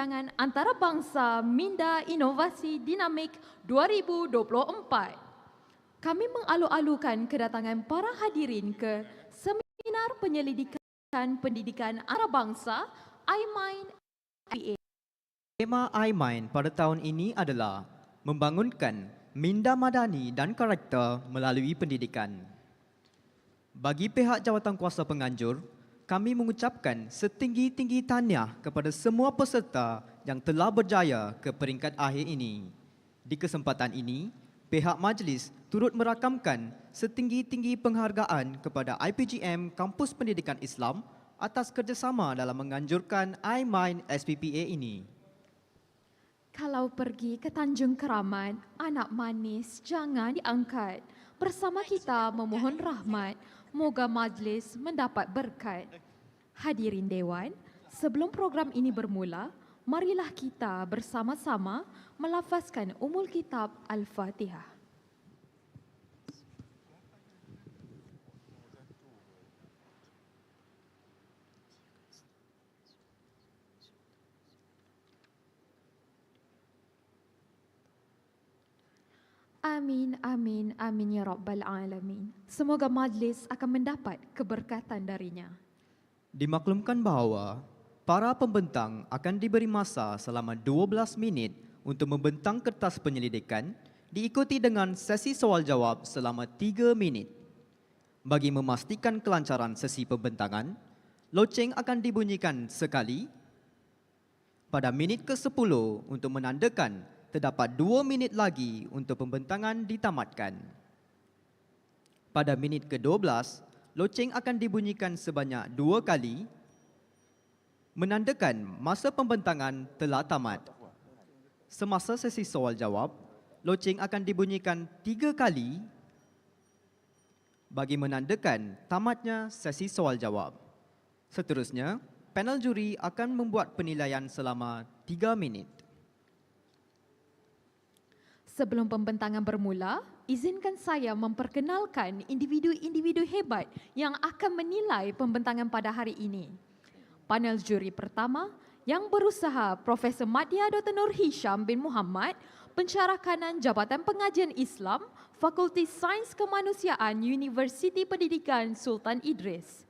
Persidangan Antarabangsa Minda Inovasi Dinamik 2024. Kami mengalu-alukan kedatangan para hadirin ke Seminar Penyelidikan Pendidikan Antarabangsa iMind SPA. Tema iMind pada tahun ini adalah membangunkan minda madani dan karakter melalui pendidikan. Bagi pihak jawatankuasa penganjur, kami mengucapkan setinggi-tinggi tahniah kepada semua peserta yang telah berjaya ke peringkat akhir ini. Di kesempatan ini, pihak majlis turut merakamkan setinggi-tinggi penghargaan kepada IPGM Kampus Pendidikan Islam atas kerjasama dalam menganjurkan iMind SPPA ini. Kalau pergi ke Tanjung Keramat, anak manis jangan diangkat. Bersama kita memohon rahmat, moga majlis mendapat berkat. Hadirin Dewan, sebelum program ini bermula, marilah kita bersama-sama melafazkan Ummul Kitab Al-Fatihah. Amin, amin, amin ya Rabbal Alamin. Semoga majlis akan mendapat keberkatan darinya. Dimaklumkan bahawa para pembentang akan diberi masa selama 12 minit untuk membentang kertas penyelidikan diikuti dengan sesi soal-jawab selama 3 minit. Bagi memastikan kelancaran sesi pembentangan, loceng akan dibunyikan sekali pada minit ke-10 untuk menandakan terdapat 2 minit lagi untuk pembentangan ditamatkan. Pada minit ke-12, loceng akan dibunyikan sebanyak 2 kali, menandakan masa pembentangan telah tamat. Semasa sesi soal-jawab, loceng akan dibunyikan 3 kali bagi menandakan tamatnya sesi soal-jawab. Seterusnya, panel juri akan membuat penilaian selama 3 minit. Sebelum pembentangan bermula, izinkan saya memperkenalkan individu-individu hebat yang akan menilai pembentangan pada hari ini. Panel juri pertama yang berusaha Profesor Madya Dr. Nur Hisham bin Muhammad, Pensyarah Kanan Jabatan Pengajian Islam, Fakulti Sains Kemanusiaan Universiti Pendidikan Sultan Idris.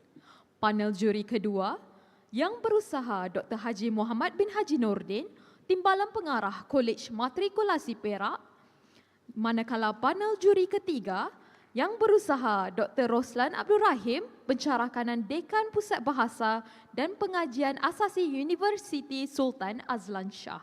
Panel juri kedua yang berusaha Dr. Haji Muhammad bin Haji Nordin, Timbalan Pengarah Kolej Matrikulasi Perak. Manakala panel juri ketiga yang berusaha Dr. Roslan Abdul Rahim, Pensyarah Kanan Dekan Pusat Bahasa dan Pengajian Asasi Universiti Sultan Azlan Shah.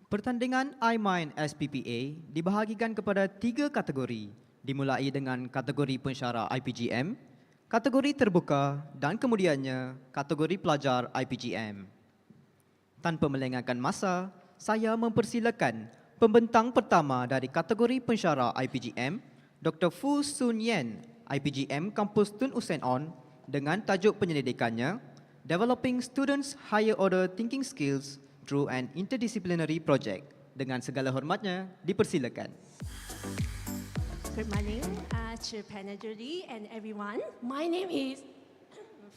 Pertandingan iMind SPPA dibahagikan kepada 3 kategori, dimulai dengan kategori pensyarah IPGM, kategori terbuka dan kemudiannya kategori pelajar IPGM. Tanpa melengahkan masa, saya mempersilakan pembentang pertama dari kategori pensyarah IPGM, Dr. Fu Sun Yen, IPGM Kampus Tun Usain On, dengan tajuk penyelidikannya, Developing Students' Higher Order Thinking Skills Through an Interdisciplinary Project. Dengan segala hormatnya, dipersilakan. Good morning to panel jury and everyone. My name is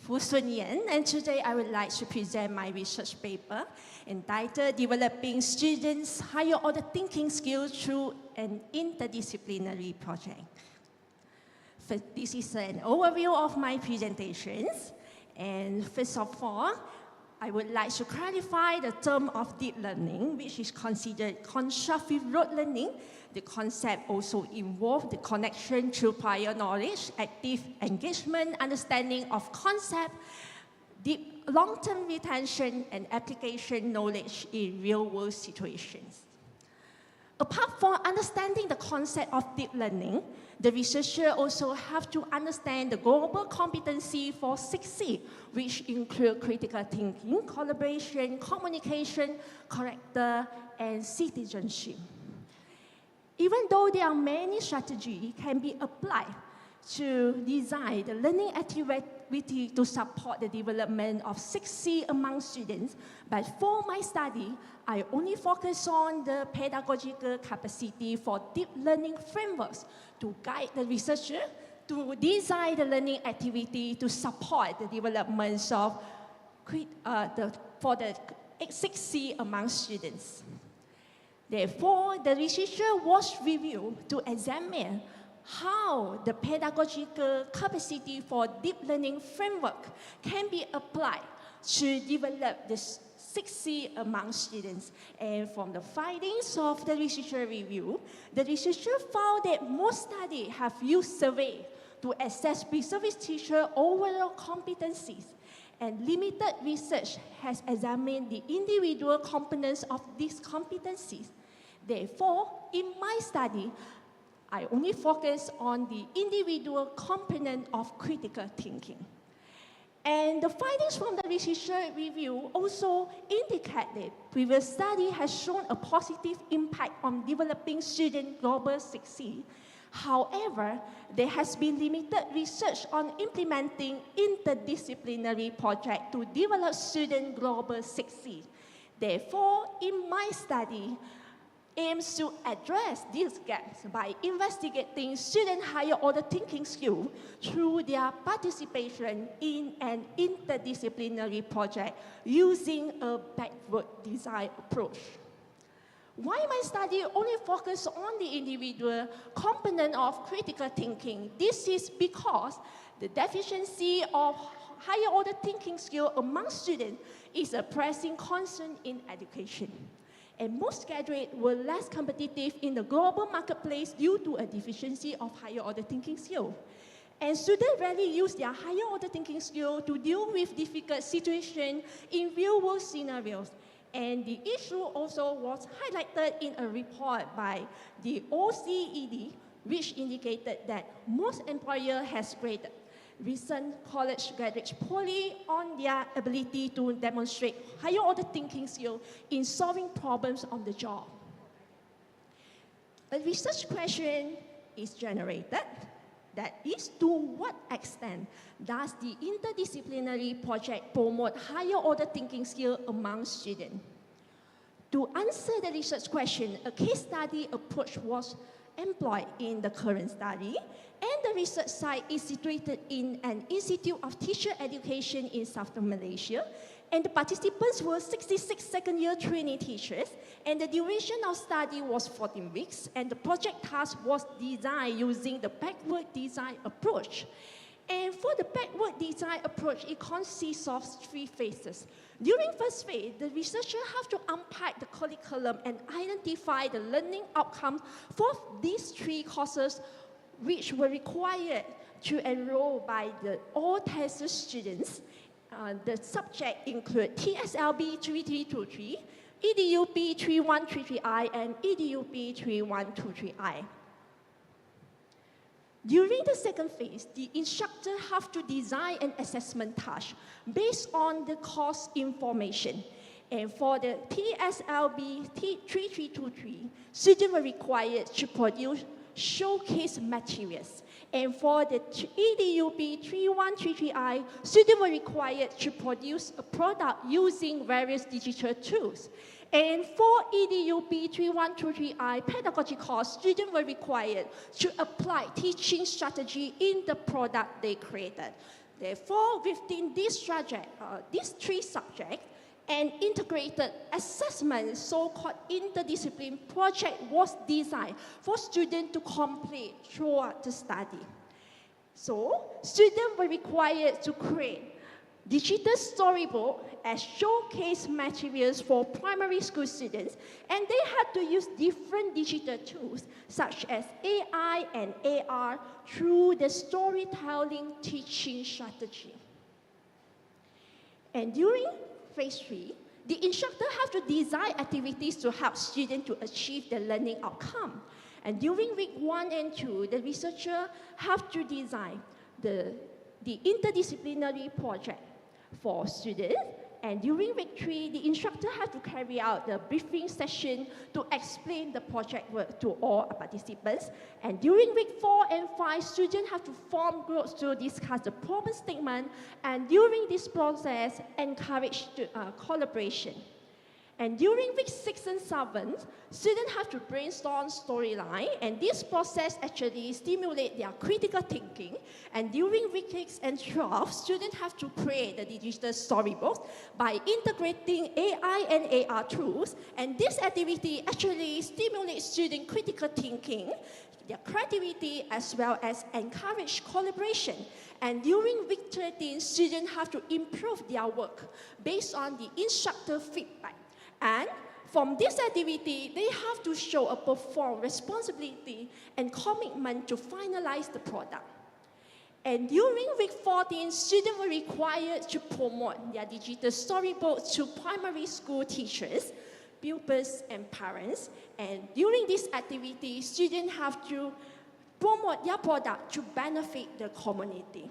Fu Sun Yen, and today I would like to present my research paper entitled Developing Students' Higher Order Thinking Skills Through an Interdisciplinary Project. This is an overview of my presentations, and first of all, I would like to clarify the term of deep learning, which is considered constructive rote learning. The concept also involves the connection through prior knowledge, active engagement, understanding of concept, deep long-term retention, and application knowledge in real-world situations. Apart from understanding the concept of deep learning, the researcher also have to understand the global competency for 6C, which include critical thinking, collaboration, communication, character, and citizenship. Even though there are many strategies can be applied to design the learning activity to support the development of 6C among students, but for my study, I only focus on the pedagogical capacity for deep learning frameworks to guide the researcher to design the learning activity to support the development of for the 6C among students. Therefore, the researcher was reviewed to examine how the pedagogical capacity for deep learning framework can be applied to develop the 6C among students. And from the findings of the researcher review, the researcher found that most studies have used survey to assess pre-service teacher overall competencies, and limited research has examined the individual components of these competencies. Therefore, in my study, I only focus on the individual component of critical thinking. And the findings from the researcher review also indicate that previous study has shown a positive impact on developing student global 6C. However, there has been limited research on implementing interdisciplinary projects to develop student global 6C. Therefore, in my study, aims to address these gaps by investigating student higher order thinking skills through their participation in an interdisciplinary project using a backward design approach. Why my study only focus on the individual component of critical thinking? This is because the deficiency of higher order thinking skill among students is a pressing concern in education. And most graduates were less competitive in the global marketplace due to a deficiency of higher order thinking skill. And students rarely use their higher order thinking skill to deal with difficult situations in real-world scenarios. And the issue also was highlighted in a report by the OECD, which indicated that most employers has graded recent college graduates poorly on their ability to demonstrate higher order thinking skills in solving problems on the job. A research question is generated, that is, to what extent does the interdisciplinary project promote higher order thinking skills among students? To answer the research question, a case study approach was employed in the current study, and the research site is situated in an Institute of Teacher Education in Southern Malaysia, and the participants were 66 second-year trainee teachers, and the duration of study was 14 weeks, and the project task was designed using the backward design approach. And for the backward design approach, it consists of 3 phases. During first phase, the researcher have to unpack the curriculum and identify the learning outcomes for these 3 courses, which were required to enroll by the all tested students. The subject include TSLB 3323, EDUP 3133I, and EDUP 3123I. During the second phase, the instructor have to design an assessment task based on the course information. And for the TSLB 3323, students were required to produce showcase materials. And for the EDUP 3133I, students were required to produce a product using various digital tools. And for EDUP 3123I pedagogy course, students were required to apply teaching strategy in the product they created. Therefore, within this subject, these 3 subjects, an integrated assessment, so-called interdiscipline project was designed for students to complete throughout the study. So, students were required to create digital storyboard as showcase materials for primary school students, and they had to use different digital tools such as AI and AR through the storytelling teaching strategy. And during phase 3, the instructor have to design activities to help students to achieve the learning outcome. And during week 1 and 2, the researcher have to design the interdisciplinary project for students. And during week 3, the instructor had to carry out the briefing session to explain the project work to all participants. And during week 4 and 5, students have to form groups to discuss the problem statement. And during this process, encourage collaboration. And during week 6 and 7, students have to brainstorm storyline, and this process actually stimulates their critical thinking. And during week 6 and 12, students have to create the digital storybooks by integrating AI and AR tools. And this activity actually stimulates student critical thinking, their creativity, as well as encourage collaboration. And during week 13, students have to improve their work based on the instructor feedback. And from this activity, they have to show a perform responsibility and commitment to finalize the product. And during week 14, students were required to promote their digital storybook to primary school teachers, pupils, and parents. And during this activity, students have to promote their product to benefit the community.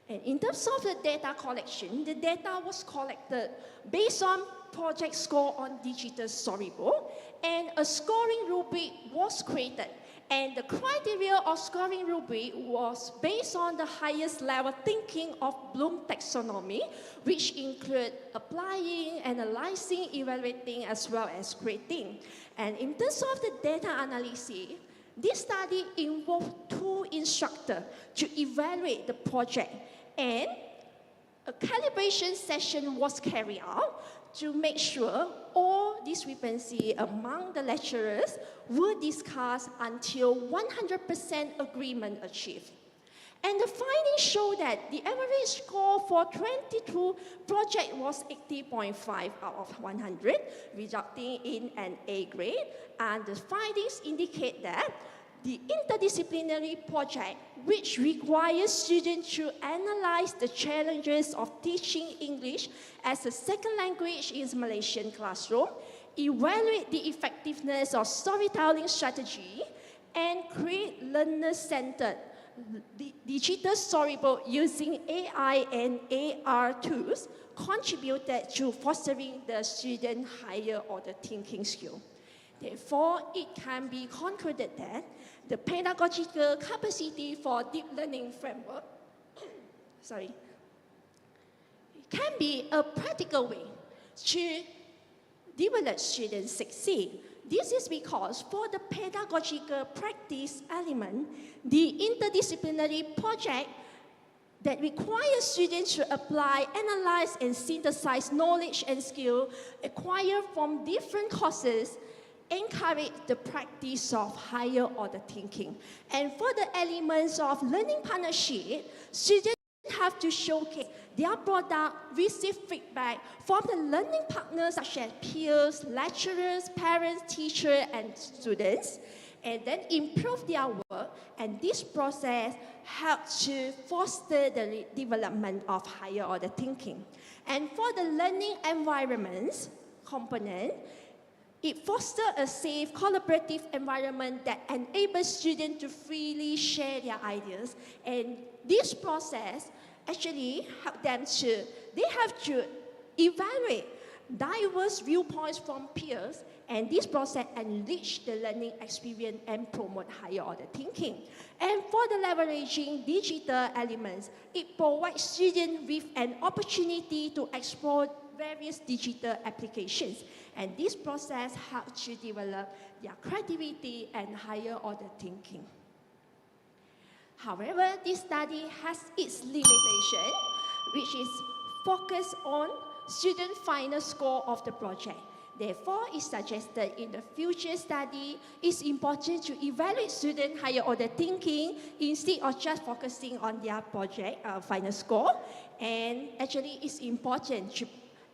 And in terms of the data collection, the data was collected based on project score on digital storybook, and a scoring rubric was created. And the criteria of scoring rubric was based on the highest level thinking of Bloom taxonomy, which include applying, analyzing, evaluating, as well as grading. And in terms of the data analysis, this study involved 2 instructors to evaluate the project, and a calibration session was carried out to make sure all discrepancy among the lecturers were discussed until 100% agreement achieved. And the findings show that the average score for 22 project was 80.5 out of 100, resulting in an A grade. And the findings indicate that the interdisciplinary project, which requires students to analyze the challenges of teaching English as a second language in Malaysian classroom, evaluate the effectiveness of storytelling strategy, and create learner-centered digital storybook using AI and AR tools, contributed to fostering the student higher order thinking skill. Therefore, it can be concluded that the pedagogical capacity for deep learning framework can be a practical way to develop students succeed. This is because for the pedagogical practice element, the interdisciplinary project that requires students to apply, analyze, and synthesize knowledge and skill acquired from different courses encourage the practice of higher order thinking. And for the elements of learning partnership, students have to showcase their product, receive feedback from the learning partners such as peers, lecturers, parents, teachers, and students, and then improve their work. And this process helps to foster the development of higher order thinking. And for the learning environments component, it fosters a safe, collaborative environment that enables students to freely share their ideas. And this process actually helps them they have to evaluate diverse viewpoints from peers, and this process enrich the learning experience and promote higher order thinking. And for the leveraging digital elements, it provides students with an opportunity to explore various digital applications. And this process helps to develop their creativity and higher order thinking. However, this study has its limitation, which is focused on student final score of the project. Therefore, it's suggested in the future study, it's important to evaluate student higher order thinking instead of just focusing on their project final score. And actually, it's important to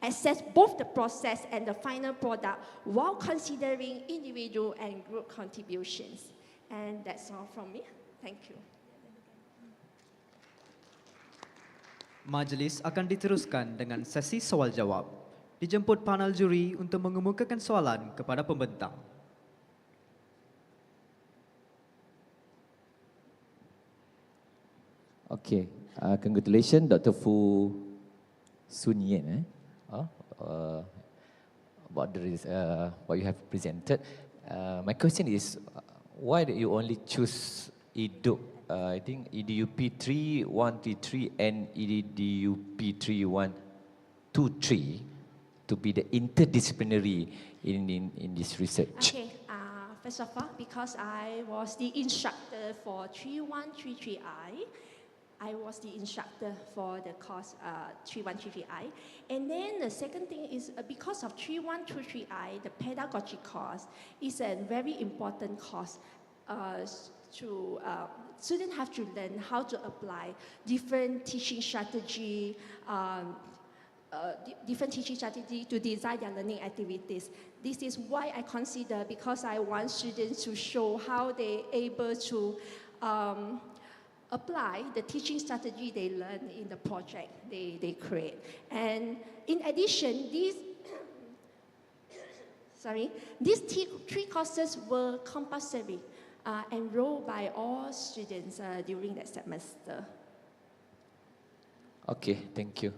assess both the process and the final product while considering individual and group contributions. And that's all from me. Thank you. Majlis akan diteruskan dengan sesi soal-jawab. Dijemput panel juri untuk mengemukakan soalan kepada pembentang. Okay, congratulations Dr. Fu Sun Yen about what you have presented. My question is, why did you only choose EDUP? I think EDUP 3133 and EDUP 3123 to to be the interdisciplinary in this research? Okay, first of all, because I was the instructor for 3133I, I was the instructor for the course 3133I. And then the second thing is because of 3123I, the pedagogy course is a very important course students have to learn how to apply different teaching strategy, to design their learning activities. This is why I consider, because I want students to show how they're able to apply the teaching strategy they learn in the project they create. And in addition, these three courses were compulsory, enrolled by all students during that semester. Okay, thank you.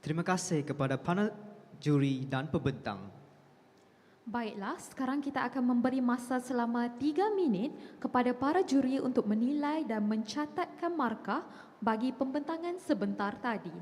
Terima kasih kepada panel juri dan pembentang. Baiklah, sekarang kita akan memberi masa selama 3 minit kepada para juri untuk menilai dan mencatatkan markah bagi pembentangan sebentar tadi.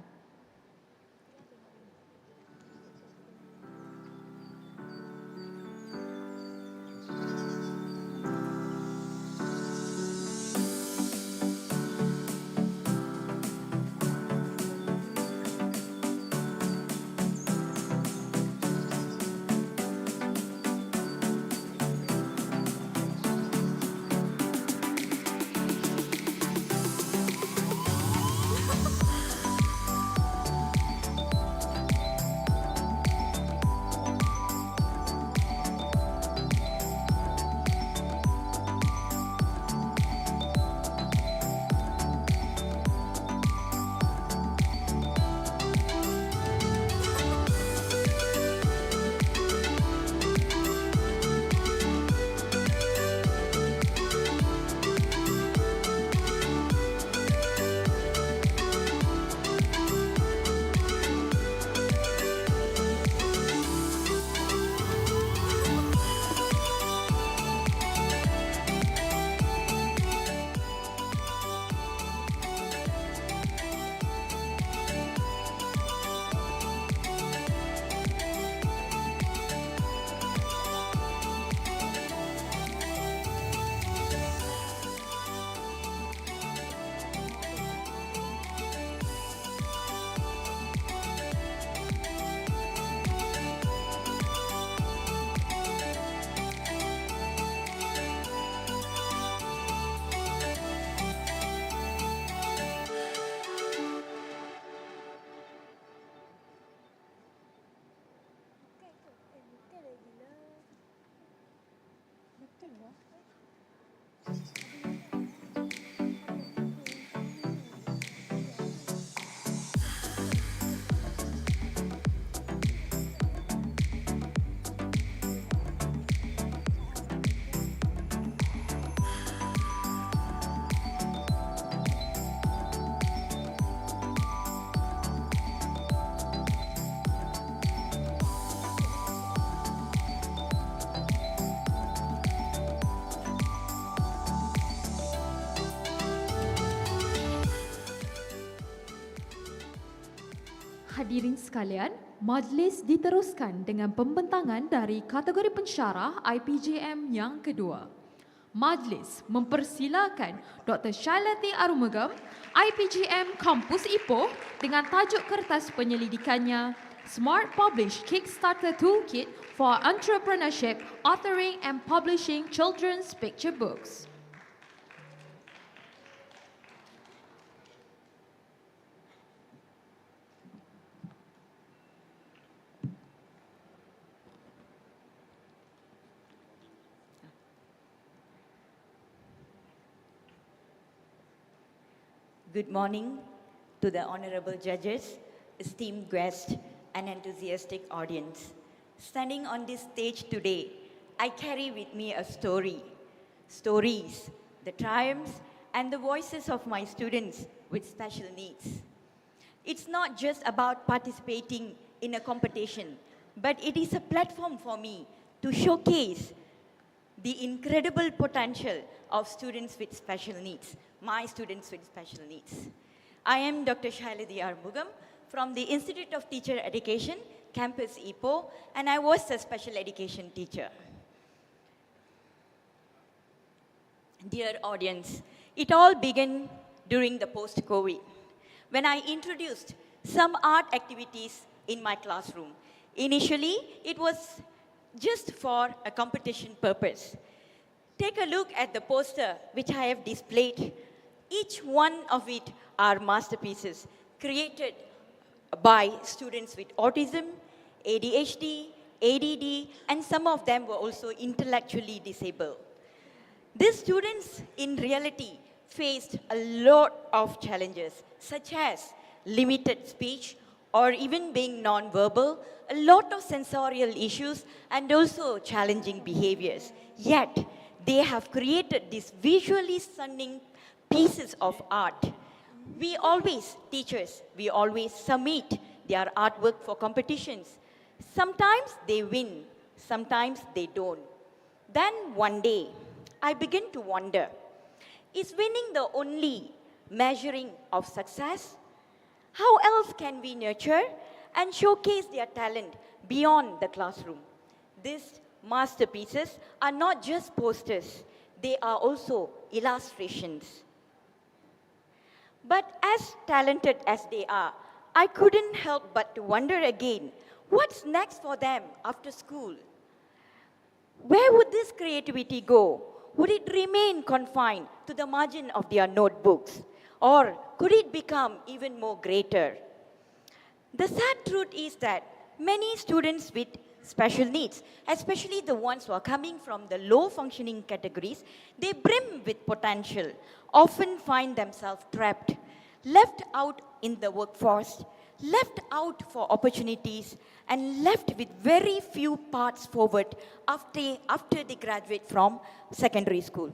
Hadirin sekalian, majlis diteruskan dengan pembentangan dari kategori pensyarah IPJM yang kedua. Majlis mempersilakan Dr. Shailati Arumugam, IPJM Kampus Ipoh dengan tajuk kertas penyelidikannya Smart Publish Kickstarter Toolkit for Entrepreneurship, Authoring and Publishing Children's Picture Books. Good morning to the honorable judges, esteemed guests, and enthusiastic audience. Standing on this stage today, I carry with me a story. Stories, the triumphs, and the voices of my students with special needs. It's not just about participating in a competition, but it is a platform for me to showcase the incredible potential of students with special needs, my students with special needs. I am Dr. Shailati Arumugam from the Institute of Teacher Education, Campus Ipoh, and I was a special education teacher. Dear audience, it all began during the post-COVID, when I introduced some art activities in my classroom. Initially, it was just for a competition purpose. Take a look at the poster which I have displayed. Each one of it are masterpieces created by students with autism, ADHD, ADD, and some of them were also intellectually disabled. These students, in reality, faced a lot of challenges, such as limited speech, or even being non-verbal, a lot of sensorial issues, and also challenging behaviors. Yet, they have created these visually stunning pieces of art. We always, teachers, we always submit their artwork for competitions. Sometimes they win, sometimes they don't. Then one day, I begin to wonder, is winning the only measuring of success? How else can we nurture and showcase their talent beyond the classroom? These masterpieces are not just posters, they are also illustrations. But as talented as they are, I couldn't help but to wonder again, what's next for them after school? Where would this creativity go? Would it remain confined to the margin of their notebooks? Or could it become even more greater? The sad truth is that many students with special needs, especially the ones who are coming from the low functioning categories, they brim with potential, often find themselves trapped, left out in the workforce, left out for opportunities, and left with very few paths forward after they graduate from secondary school.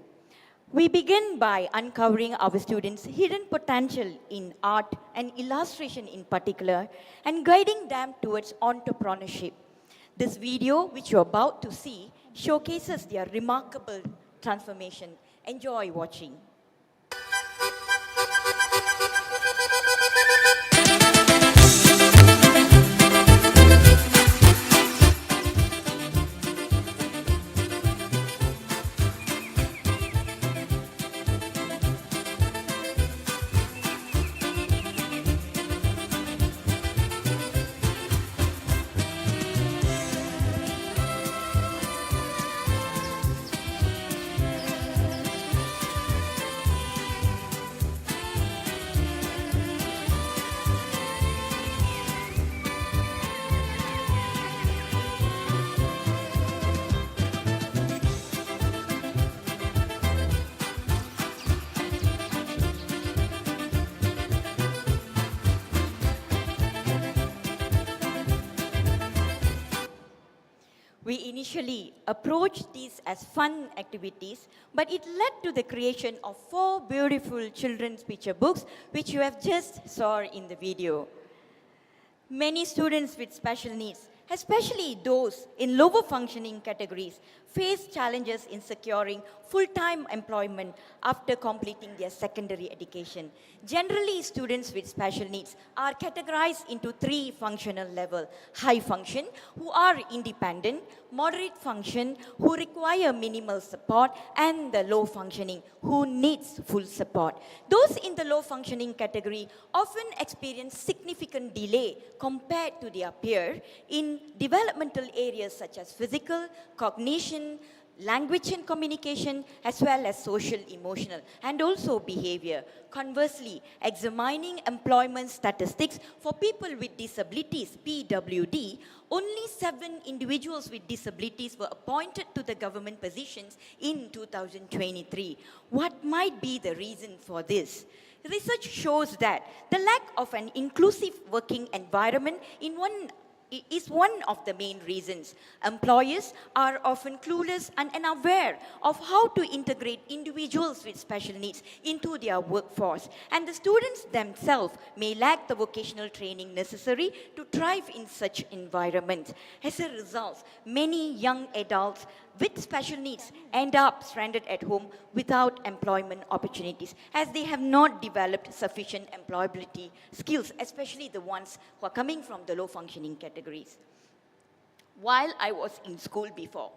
We begin by uncovering our students' hidden potential in art and illustration in particular, and guiding them towards entrepreneurship. This video, which you're about to see, showcases their remarkable transformation. Enjoy watching. We initially approached these as fun activities, but it led to the creation of 4 beautiful children's picture books, which you have just saw in the video. Many students with special needs, especially those in lower functioning categories, face challenges in securing full-time employment after completing their secondary education. Generally, students with special needs are categorized into 3 functional levels: high function, who are independent; moderate function, who require minimal support; and the low functioning, who needs full support. Those in the low functioning category often experience significant delay compared to their peer in developmental areas such as physical, cognition, language and communication, as well as social, emotional, and also behavior. Conversely, examining employment statistics for people with disabilities, PWD, only 7 individuals with disabilities were appointed to the government positions in 2023. What might be the reason for this? Research shows that the lack of an inclusive working environment is one of the main reasons. Employers are often clueless and unaware of how to integrate individuals with special needs into their workforce, and the students themselves may lack the vocational training necessary to thrive in such environments. As a result, many young adults with special needs end up stranded at home without employment opportunities as they have not developed sufficient employability skills, especially the ones who are coming from the low functioning categories. While I was in school before,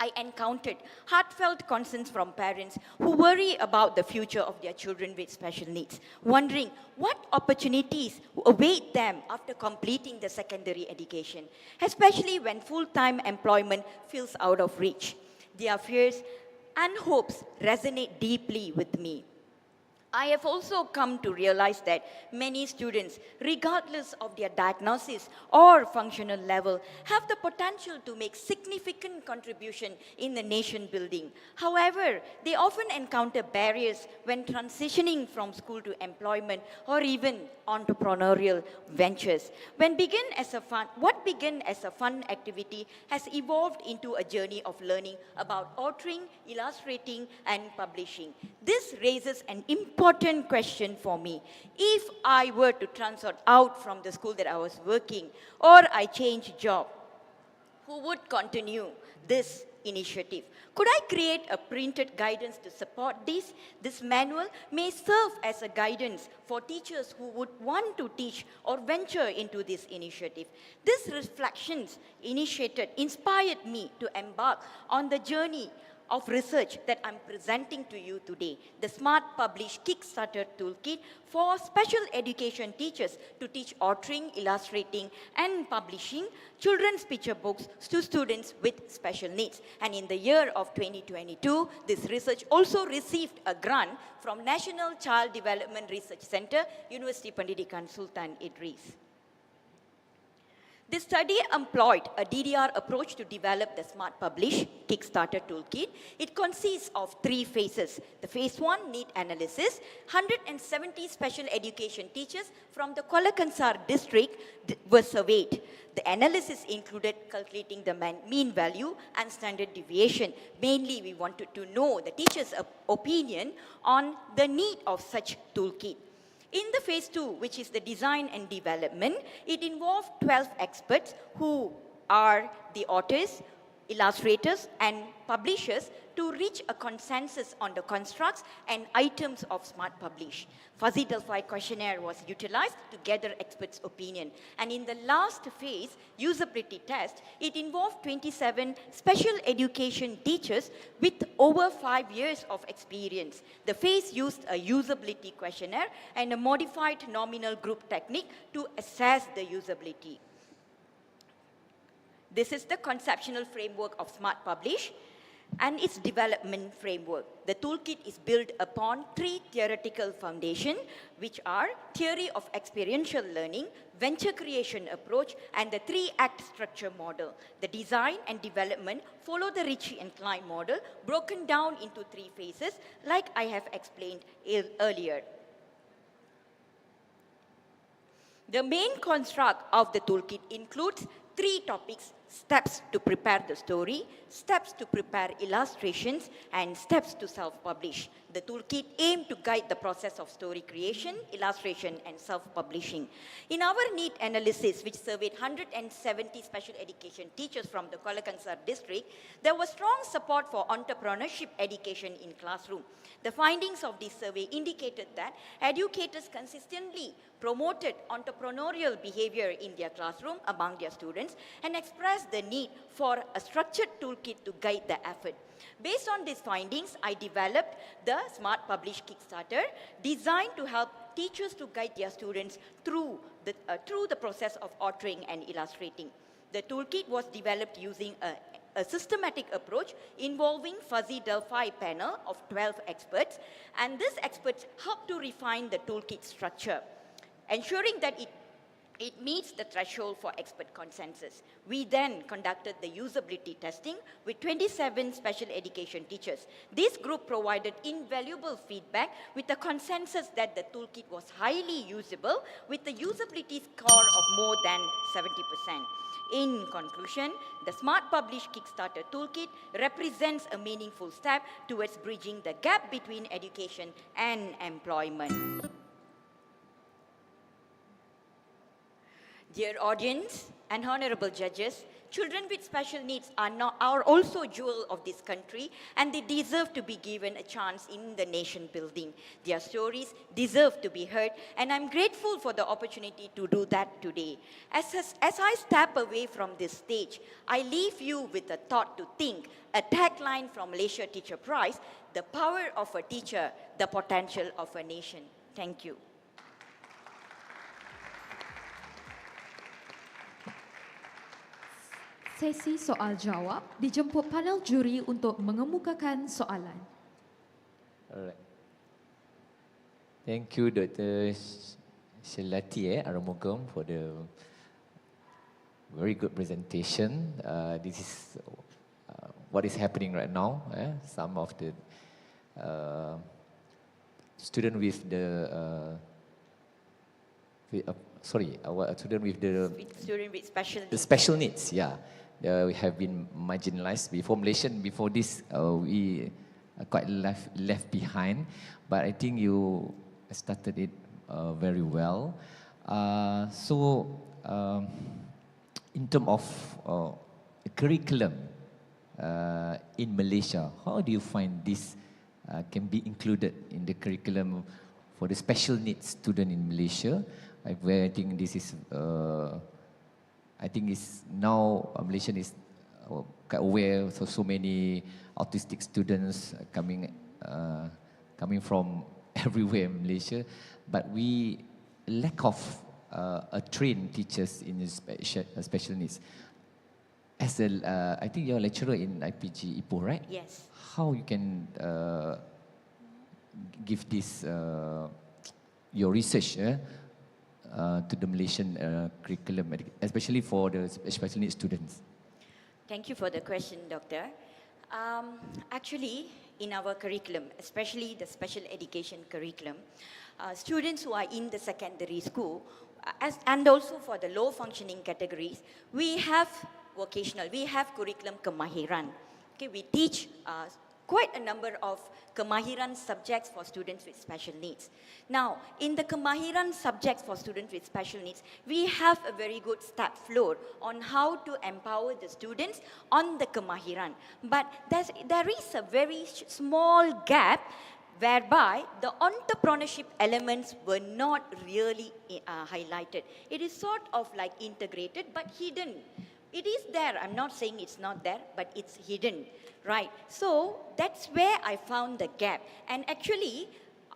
I encountered heartfelt concerns from parents who worry about the future of their children with special needs, wondering what opportunities await them after completing the secondary education, especially when full-time employment feels out of reach. Their fears and hopes resonate deeply with me. I have also come to realize that many students, regardless of their diagnosis or functional level, have the potential to make significant contribution in the nation building. However, they often encounter barriers when transitioning from school to employment or even entrepreneurial ventures. What began as a fun activity has evolved into a journey of learning about authoring, illustrating, and publishing. This raises an important question for me. If I were to transfer out from the school that I was working, or I change job, who would continue this initiative? Could I create a printed guidance to support this? This manual may serve as a guidance for teachers who would want to teach or venture into this initiative. These reflections inspired me to embark on the journey of research that I'm presenting to you today, the Smart Publish Kickstarter Toolkit for special education teachers to teach authoring, illustrating, and publishing children's picture books to students with special needs. And in the year of 2022, this research also received a grant from National Child Development Research Center, University Pendidikan Sultan Idris. This study employed a DDR approach to develop the Smart Publish Kickstarter Toolkit. It consists of 3 phases. The phase 1, need analysis. 170 special education teachers from the Kuala Kangsar district were surveyed. The analysis included calculating the mean value and standard deviation. Mainly, we wanted to know the teacher's opinion on the need of such toolkit. In the phase 2, which is the design and development, it involved 12 experts who are the authors, illustrators, and publishers to reach a consensus on the constructs and items of Smart Publish. Fuzzy Delphi questionnaire was utilized to gather experts' opinion. And in the last phase, usability test, it involved 27 special education teachers with over 5 years of experience. The phase used a usability questionnaire and a modified nominal group technique to assess the usability. This is the conceptual framework of Smart Publish and its development framework. The toolkit is built upon 3 theoretical foundations, which are theory of experiential learning, venture creation approach, and the 3-act structure model. The design and development follow the Ritchie and Klein model, broken down into 3 phases, like I have explained earlier. The main construct of the toolkit includes 3 topics: steps to prepare the story, steps to prepare illustrations, and steps to self-publish. The toolkit aimed to guide the process of story creation, illustration, and self-publishing. In our need analysis, which surveyed 170 special education teachers from the Kuala Kangsar district, there was strong support for entrepreneurship education in classroom. The findings of this survey indicated that educators consistently promoted entrepreneurial behavior in their classroom among their students and expressed the need for a structured toolkit to guide the effort. Based on these findings, I developed the Smart Publish Kickstarter, designed to help teachers to guide their students through the process of authoring and illustrating. The toolkit was developed using a systematic approach involving Fuzzy Delphi panel of 12 experts, and these experts helped to refine the toolkit structure, ensuring that it meets the threshold for expert consensus. We then conducted the usability testing with 27 special education teachers. This group provided invaluable feedback with the consensus that the toolkit was highly usable with a usability score of more than 70%. In conclusion, the Smart Publish Kickstarter Toolkit represents a meaningful step towards bridging the gap between education and employment. Dear audience and honorable judges, children with special needs are also jewel of this country, and they deserve to be given a chance in the nation building. Their stories deserve to be heard, and I'm grateful for the opportunity to do that today. As I step away from this stage, I leave you with a thought to think, a tagline from Malaysia Teacher Prize: the power of a teacher, the potential of a nation. Thank you. Sesi soal jawab dijemput panel juri untuk mengemukakan soalan. Alright. Thank you, Dr. Shelati Aramugam, for the very good presentation. This is what is happening right now. Some of the student with the student with special needs. The special needs, yeah. We have been marginalized before Malaysia. Before this, we are quite left behind. But I think you started it very well. In terms of curriculum in Malaysia, how do you find this can be included in the curriculum for the special needs student in Malaysia? Where I think this is, I think is now Malaysia is quite aware. So many autistic students coming from everywhere in Malaysia, but we lack of trained teachers in special needs. As I think you're a lecturer in IPG Ipoh, right? Yes. How you can give this your research to the Malaysian curriculum, especially for the special needs students? Thank you for the question, Doctor. Actually, in our curriculum, especially the special education curriculum, students who are in the secondary school, and also for the low functioning categories, we have vocational, we have curriculum kemahiran. Okay, we teach quite a number of kemahiran subjects for students with special needs. Now, in the kemahiran subjects for students with special needs, we have a very good step floor on how to empower the students on the kemahiran. But there is a very small gap whereby the entrepreneurship elements were not really highlighted. It is sort of like integrated but hidden. It is there, I'm not saying it's not there, but it's hidden, right? So that's where I found the gap. And actually,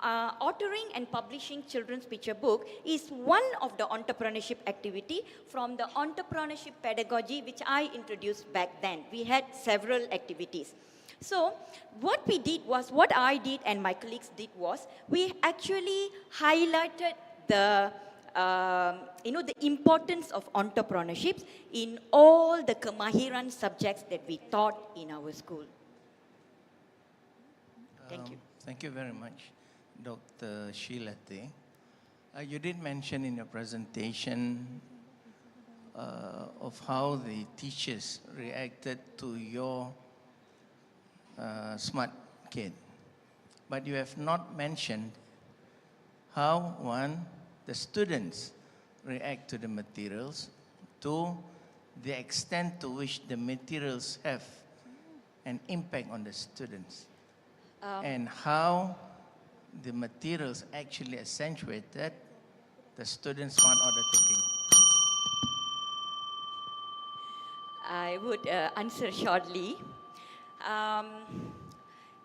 authoring and publishing children's picture book is one of the entrepreneurship activity from the entrepreneurship pedagogy which I introduced back then. We had several activities. So what I did and my colleagues did was, we actually highlighted the the importance of entrepreneurship in all the kemahiran subjects that we taught in our school. Thank you. Thank you very much, Dr. Shilate. You did mention in your presentation of how the teachers reacted to your smart kid. But you have not mentioned how, the students react to the materials, to the extent to which the materials have an impact on the students, and how the materials actually accentuated the students' smart order thinking. I would answer shortly.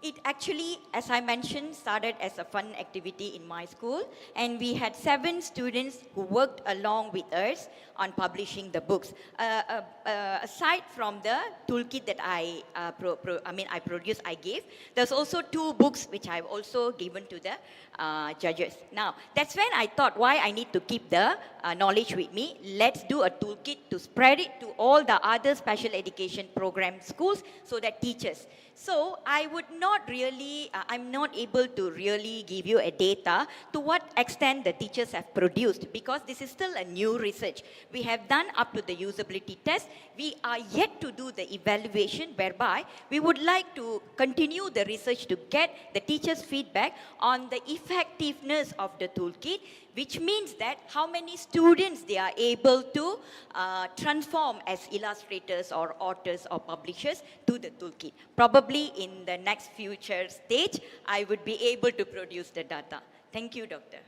It actually, as I mentioned, started as a fun activity in my school, and we had 7 students who worked along with us on publishing the books. Aside from the toolkit that I produced, I gave, there's also 2 books which I've also given to the judges. Now, that's when I thought, why I need to keep the knowledge with me. Let's do a toolkit to spread it to all the other special education program schools so that teachers. So I would not really, I'm not able to really give you a data to what extent the teachers have produced, because this is still a new research. We have done up to the usability test. We are yet to do the evaluation, whereby we would like to continue the research to get the teachers' feedback on the effectiveness of the toolkit, which means that how many students they are able to transform as illustrators or authors or publishers to the toolkit. Probably in the next future stage, I would be able to produce the data. Thank you, Doctor.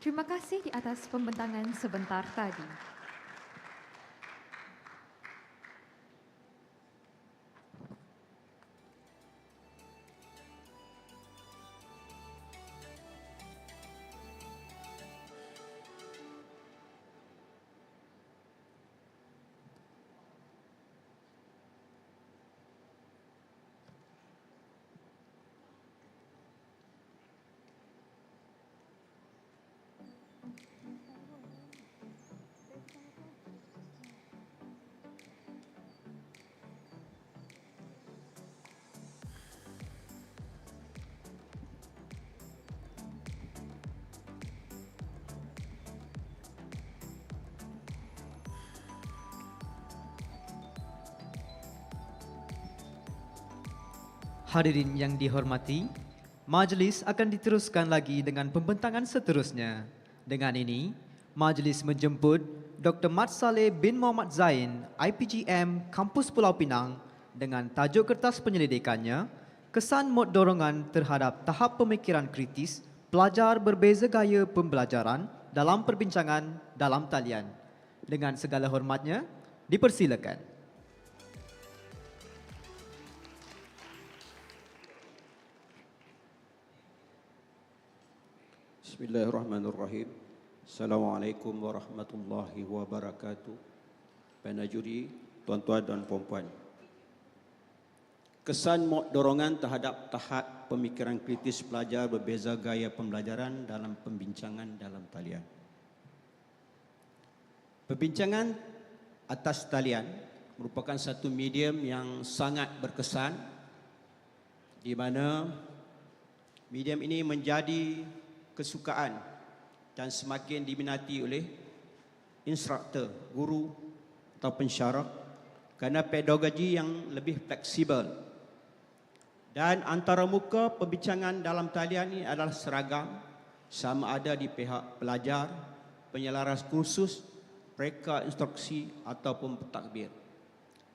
Terima kasih di atas pembentangan sebentar tadi. Hadirin yang dihormati, majlis akan diteruskan lagi dengan pembentangan seterusnya. Dengan ini, majlis menjemput Dr. Mat Saleh bin Muhammad Zain, IPGM Kampus Pulau Pinang dengan tajuk kertas penyelidikannya, Kesan Mod Dorongan terhadap Tahap Pemikiran Kritis Pelajar Berbeza Gaya Pembelajaran dalam Perbincangan dalam Talian. Dengan segala hormatnya, dipersilakan. Bismillahirrahmanirrahim. Assalamualaikum warahmatullahi wabarakatuh. Penajuri, tuan-tuan dan puan-puan. Kesan mod dorongan terhadap tahap pemikiran kritis pelajar berbeza gaya pembelajaran dalam pembincangan dalam talian. Perbincangan atas talian merupakan satu medium yang sangat berkesan, di mana medium ini menjadi kesukaan dan semakin diminati oleh instruktor, guru atau pensyarah kerana pedagogi yang lebih fleksibel. Dan antara muka perbincangan dalam talian ini adalah seragam, sama ada di pihak pelajar, penyelaras kursus, reka instruksi ataupun pentadbir.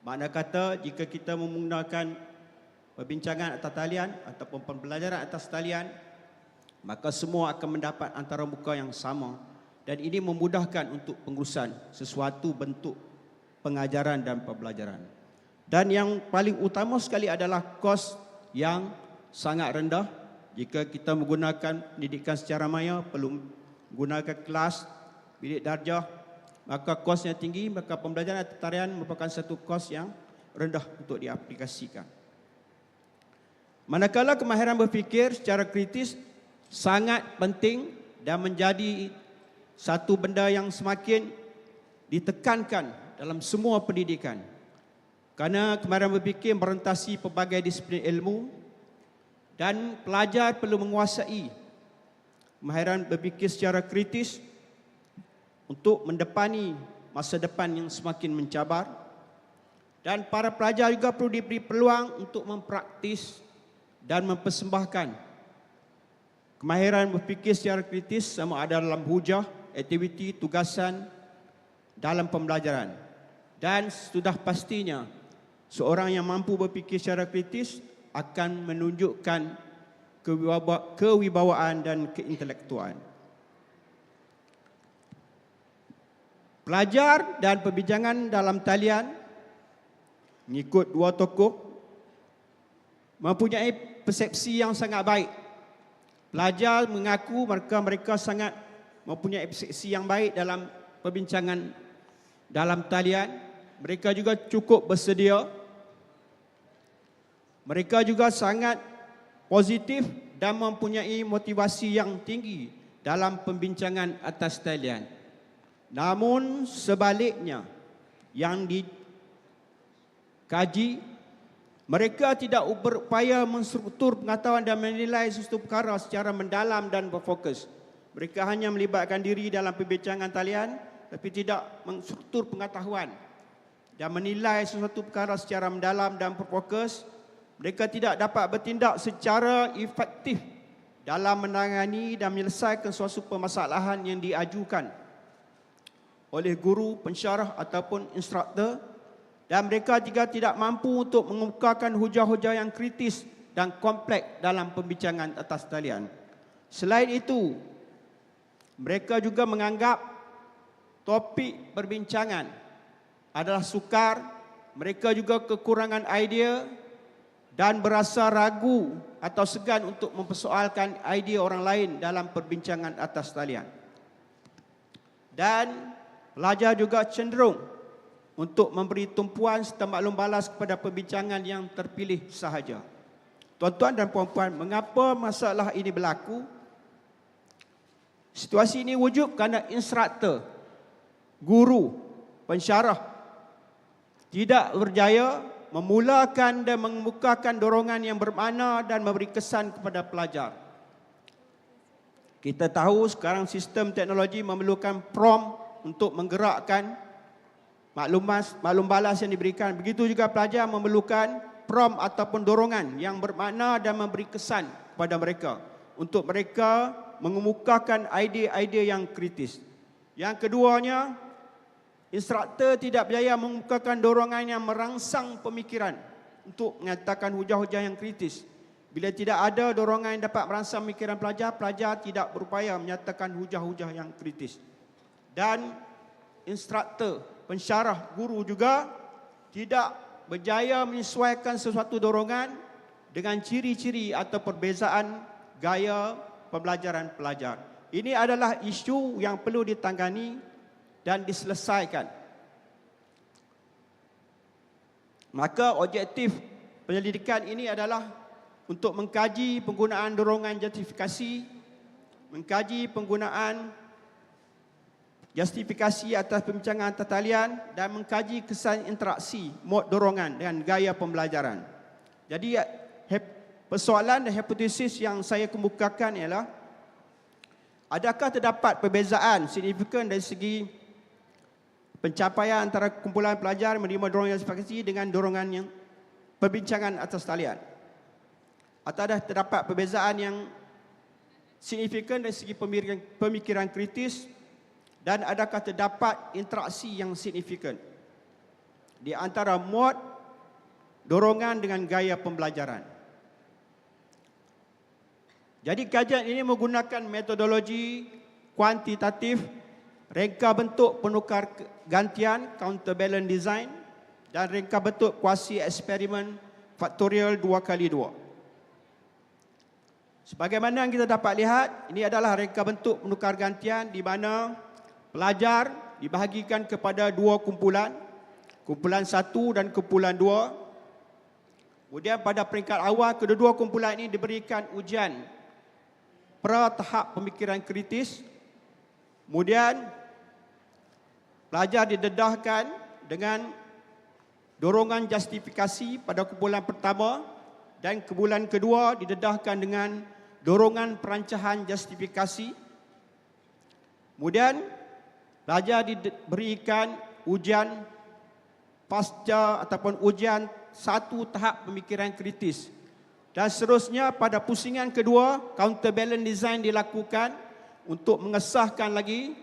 Makna kata, jika kita menggunakan perbincangan atas talian ataupun pembelajaran atas talian, maka semua akan mendapat antara muka yang sama, dan ini memudahkan untuk pengurusan sesuatu bentuk pengajaran dan pembelajaran. Dan yang paling utama sekali adalah kos yang sangat rendah. Jika kita menggunakan pendidikan secara maya, perlu menggunakan kelas, bilik darjah, maka kosnya tinggi, maka pembelajaran atas talian merupakan satu kos yang rendah untuk diaplikasikan. Manakala kemahiran berfikir secara kritis sangat penting dan menjadi satu benda yang semakin ditekankan dalam semua pendidikan. Kerana kemahiran berfikir merentasi pelbagai disiplin ilmu dan pelajar perlu menguasai kemahiran berfikir secara kritis untuk mendepani masa depan yang semakin mencabar. Dan para pelajar juga perlu diberi peluang untuk mempraktis dan mempersembahkan kemahiran berfikir secara kritis, sama ada dalam hujah, aktiviti, tugasan dalam pembelajaran. Dan sudah pastinya seorang yang mampu berfikir secara kritis akan menunjukkan kewibawaan dan keintelektuan. Pelajar dan perbincangan dalam talian mengikut dua tokoh mempunyai persepsi yang sangat baik. Pelajar mengaku mereka sangat mempunyai persepsi yang baik dalam perbincangan dalam talian. Mereka juga cukup bersedia. Mereka juga sangat positif dan mempunyai motivasi yang tinggi dalam pembincangan atas talian. Namun sebaliknya, yang dikaji Mereka tidak berupaya menstruktur pengetahuan dan menilai sesuatu perkara secara mendalam dan berfokus. Mereka hanya melibatkan diri dalam perbincangan talian, tapi tidak menstruktur pengetahuan dan menilai sesuatu perkara secara mendalam dan berfokus. Mereka tidak dapat bertindak secara efektif dalam menangani dan menyelesaikan suatu permasalahan yang diajukan oleh guru, pensyarah ataupun instruktor, dan mereka juga tidak mampu untuk mengemukakan hujah-hujah yang kritis dan kompleks dalam pembincangan atas talian. Selain itu, mereka juga menganggap topik perbincangan adalah sukar, mereka juga kekurangan idea dan berasa ragu atau segan untuk mempersoalkan idea orang lain dalam perbincangan atas talian. Dan pelajar juga cenderung untuk memberi tumpuan serta maklum balas kepada perbincangan yang terpilih sahaja. Tuan-tuan dan puan-puan, mengapa masalah ini berlaku? Situasi ini wujud kerana instruktor, guru, pensyarah tidak berjaya memulakan dan mengemukakan dorongan yang bermakna dan memberi kesan kepada pelajar. Kita tahu sekarang sistem teknologi memerlukan prompt untuk menggerakkan maklum balas yang diberikan. Begitu juga pelajar memerlukan prompt ataupun dorongan yang bermakna dan memberi kesan kepada mereka untuk mereka mengemukakan idea-idea yang kritis. Yang keduanya, instruktor tidak berjaya mengemukakan dorongan yang merangsang pemikiran untuk menyatakan hujah-hujah yang kritis. Bila tidak ada dorongan yang dapat merangsang pemikiran pelajar, pelajar tidak berupaya menyatakan hujah-hujah yang kritis. Dan instruktor, pensyarah, guru juga tidak berjaya menyesuaikan sesuatu dorongan dengan ciri-ciri atau perbezaan gaya pembelajaran pelajar. Ini adalah isu yang perlu ditangani dan diselesaikan. Maka objektif penyelidikan ini adalah untuk mengkaji penggunaan dorongan justifikasi, mengkaji penggunaan justifikasi atas perbincangan atas talian dan mengkaji kesan interaksi, mod dorongan dan gaya pembelajaran. Jadi persoalan dan hipotesis yang saya kemukakan ialah, adakah terdapat perbezaan signifikan dari segi pencapaian antara kumpulan pelajar menerima dorongan justifikasi dengan dorongan yang perbincangan atas talian? Atau ada terdapat perbezaan yang signifikan dari segi pemikiran kritis, dan adakah terdapat interaksi yang signifikan di antara mod dorongan dengan gaya pembelajaran? Jadi kajian ini menggunakan metodologi kuantitatif, rengka bentuk penukar gantian counterbalance design, dan rengka bentuk kuasi eksperimen faktorial 2x2. Sebagaimana yang kita dapat lihat, ini adalah rengka bentuk penukar gantian di mana pelajar dibahagikan kepada dua kumpulan, kumpulan 1 dan kumpulan 2. Kemudian pada peringkat awal, kedua-dua kumpulan ini diberikan ujian pra-tahap pemikiran kritis. Kemudian pelajar didedahkan dengan dorongan justifikasi pada kumpulan pertama, dan kumpulan kedua didedahkan dengan dorongan perancahan justifikasi. Kemudian pelajar diberikan ujian pasca ataupun ujian satu tahap pemikiran kritis. Dan seterusnya pada pusingan kedua, counterbalance design dilakukan untuk mengesahkan lagi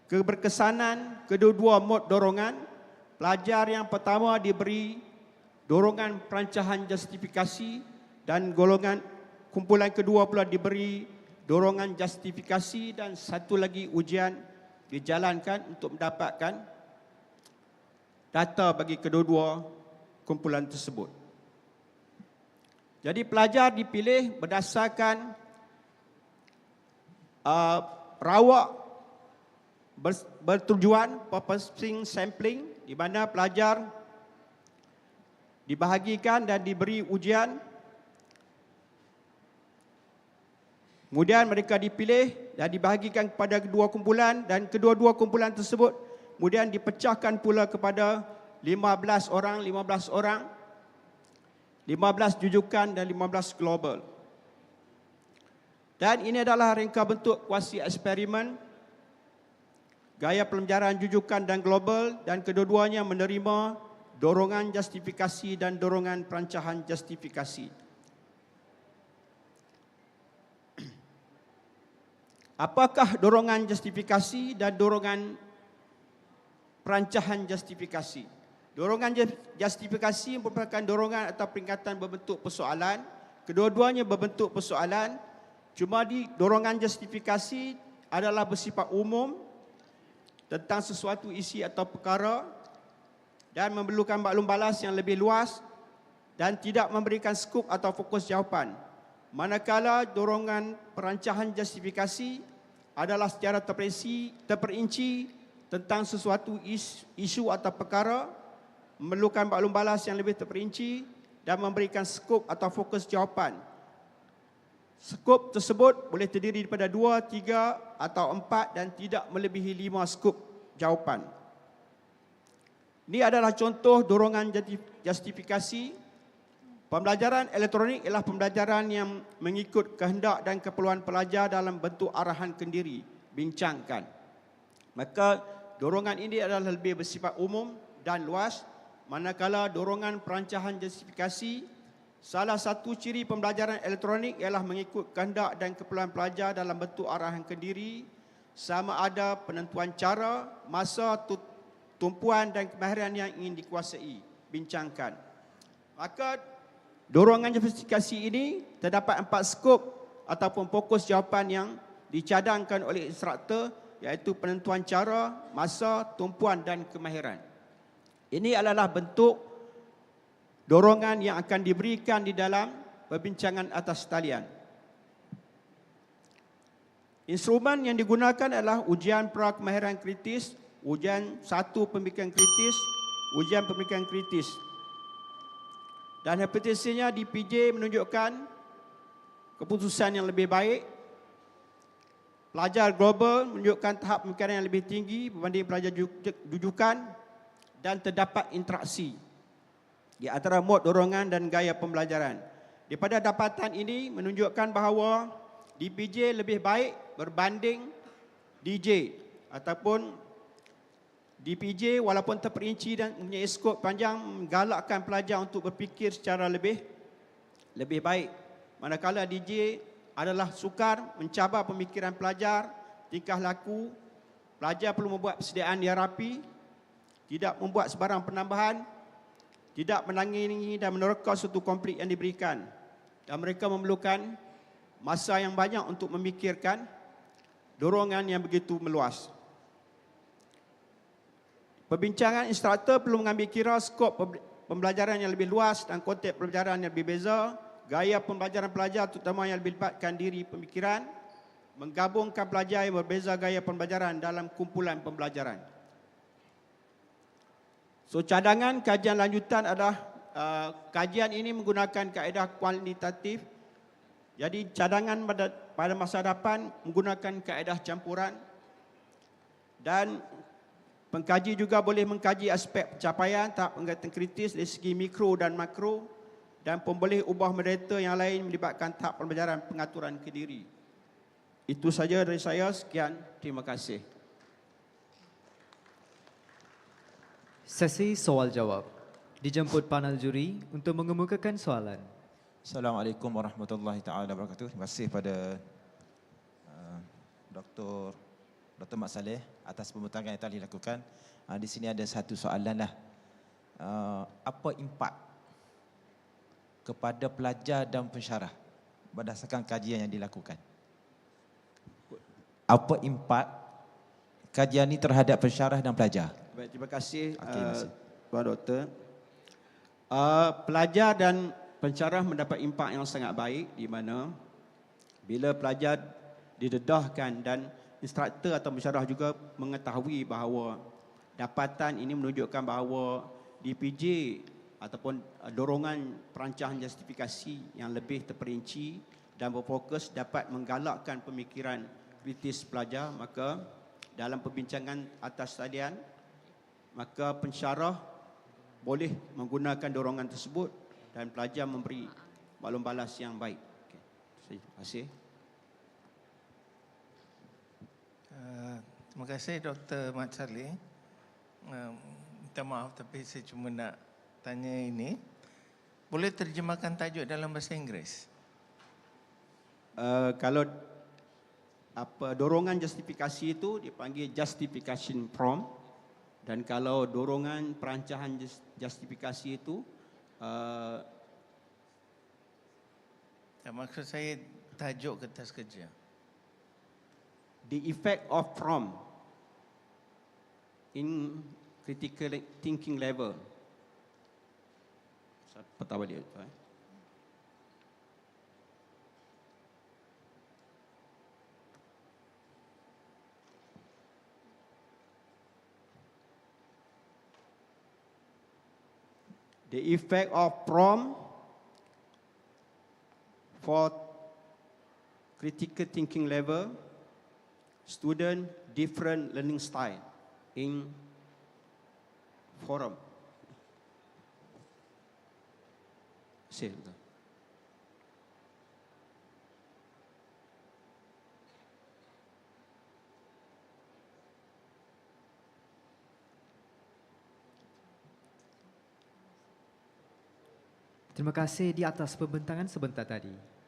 keberkesanan kedua-dua mod dorongan. Pelajar yang pertama diberi dorongan perancahan justifikasi dan golongan kumpulan kedua pula diberi dorongan justifikasi, dan satu lagi ujian dijalankan untuk mendapatkan data bagi kedua-dua kumpulan tersebut. Jadi pelajar dipilih berdasarkan rawak bertujuan purposing sampling, di mana pelajar dibahagikan dan diberi ujian. Kemudian mereka dipilih dan dibahagikan kepada kedua kumpulan, dan kedua-dua kumpulan tersebut kemudian dipecahkan pula kepada 15 orang. 15 jujukan dan 15 global. Dan ini adalah rangka bentuk kuasi eksperimen, gaya pembelajaran jujukan dan global, dan kedua-duanya menerima dorongan justifikasi dan dorongan perancahan justifikasi. Apakah dorongan justifikasi dan dorongan perancahan justifikasi? Dorongan justifikasi merupakan dorongan atau peringatan berbentuk persoalan. Kedua-duanya berbentuk persoalan. Cuma di dorongan justifikasi adalah bersifat umum tentang sesuatu isi atau perkara dan memerlukan maklum balas yang lebih luas dan tidak memberikan skop atau fokus jawapan. Manakala dorongan perancahan justifikasi adalah secara terperinci tentang sesuatu isu atau perkara, memerlukan maklum balas yang lebih terperinci dan memberikan skop atau fokus jawapan. Skop tersebut boleh terdiri daripada 2, 3 atau 4 dan tidak melebihi 5 skop jawapan. Ini adalah contoh dorongan justifikasi. Pembelajaran elektronik ialah pembelajaran yang mengikut kehendak dan keperluan pelajar dalam bentuk arahan kendiri, bincangkan. Maka dorongan ini adalah lebih bersifat umum dan luas, manakala dorongan perancahan justifikasi, salah satu ciri pembelajaran elektronik ialah mengikut kehendak dan keperluan pelajar dalam bentuk arahan kendiri, sama ada penentuan cara, masa, tumpuan dan kemahiran yang ingin dikuasai, bincangkan. Maka dorongan justifikasi ini terdapat 4 skop ataupun fokus jawapan yang dicadangkan oleh instruktur, iaitu penentuan cara, masa, tumpuan dan kemahiran. Ini adalah bentuk dorongan yang akan diberikan di dalam perbincangan atas talian. Instrumen yang digunakan adalah ujian pra-kemahiran kritis, ujian 1 pemikiran kritis, ujian pemikiran kritis. Dan hipotesisnya di PJ menunjukkan keputusan yang lebih baik. Pelajar global menunjukkan tahap pemikiran yang lebih tinggi berbanding pelajar jujukan dan terdapat interaksi di antara mod dorongan dan gaya pembelajaran. Daripada dapatan ini menunjukkan bahawa DPJ lebih baik berbanding DJ ataupun DPJ walaupun terperinci dan mempunyai skop panjang menggalakkan pelajar untuk berfikir secara lebih baik. Manakala DJ adalah sukar mencabar pemikiran pelajar, tingkah laku, pelajar perlu membuat persediaan yang rapi, tidak membuat sebarang penambahan, tidak menangani dan menerka suatu konflik yang diberikan. Dan mereka memerlukan masa yang banyak untuk memikirkan dorongan yang begitu meluas. Perbincangan instruktur perlu mengambil kira skop pembelajaran yang lebih luas dan konteks pembelajaran yang berbeza, gaya pembelajaran pelajar terutama yang melibatkan diri pemikiran, menggabungkan pelajar yang berbeza gaya pembelajaran dalam kumpulan pembelajaran. So cadangan kajian lanjutan adalah kajian ini menggunakan kaedah kualitatif. Jadi cadangan pada masa hadapan menggunakan kaedah campuran. Dan pengkaji juga boleh mengkaji aspek pencapaian tahap penglihatan kritis dari segi mikro dan makro, dan pun boleh ubah moderator yang lain melibatkan tahap pembelajaran pengaturan kendiri. Itu saja dari saya. Sekian. Terima kasih. Sesi soal jawab. Dijemput panel juri untuk mengemukakan soalan. Assalamualaikum warahmatullahi taala wabarakatuh. Terima kasih pada Dr. Mat Saleh atas pembentangan yang telah dilakukan. Di sini ada satu soalan lah. Apa impak kepada pelajar dan pensyarah berdasarkan kajian yang dilakukan? Apa impak kajian ini terhadap pensyarah dan pelajar? Baik, terima kasih Okey, Tuan Doktor. Pelajar dan pensyarah mendapat impak yang sangat baik di mana bila pelajar didedahkan dan instruktur atau pensyarah juga mengetahui bahawa dapatan ini menunjukkan bahawa DPJ ataupun dorongan perancahan justifikasi yang lebih terperinci dan berfokus dapat menggalakkan pemikiran kritis pelajar, maka dalam perbincangan atas talian maka pensyarah boleh menggunakan dorongan tersebut dan pelajar memberi maklum balas yang baik. Okay. Terima kasih. Terima kasih Dr. Mat Saleh. Minta maaf tapi saya cuma nak tanya ini. Boleh terjemahkan tajuk dalam bahasa Inggeris? Kalau dorongan justifikasi itu dipanggil justification prompt, dan kalau dorongan perancahan justifikasi itu Maksud saya tajuk kertas kerja. the effect of prompt in critical thinking level. Patah balik. The effect of prompt for critical thinking level, student different learning style in forum. Terima kasih di atas pembentangan sebentar tadi.